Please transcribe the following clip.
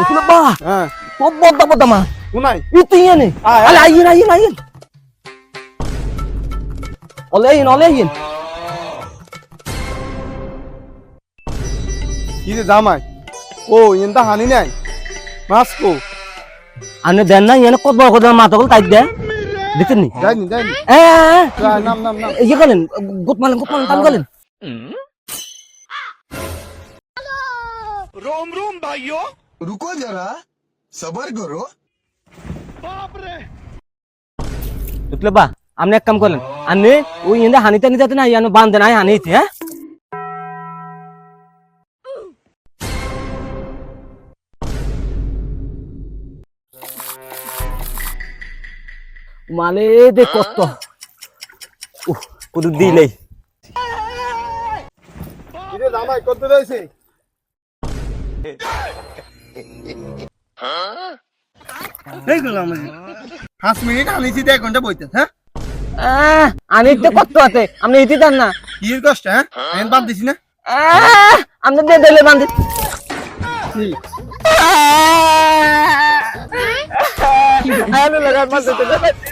Kulo ba? Pobot mah. Unai. Itu iya nih. Ayin. Olehin. কি রে জামাই ও ইনটা হানি নাই মাসকো Ane den na yana kod bor kodam mata kol taik de. Dikin nih. যাইনি নাম Iya kalian, gut malam tam kalian. रोम भाइयों रुको जरा सबर करो Tutle ba? Amne ek kam kalian. Ane o yenda hanita ni jate na yano band na hani thi ha. Male de kosto. Kudu dilei. কি রে জামাই কত রইছে এই গেলাম 5 মিনিট হানিছি 1 ঘন্টা বইতে হ্যাঁ Ane de kosto ate. Amne iti tan na. কি কষ্ট হ্যাঁ আমি বাদ দিছি না Amne de dele band. কি Ayo lagan band.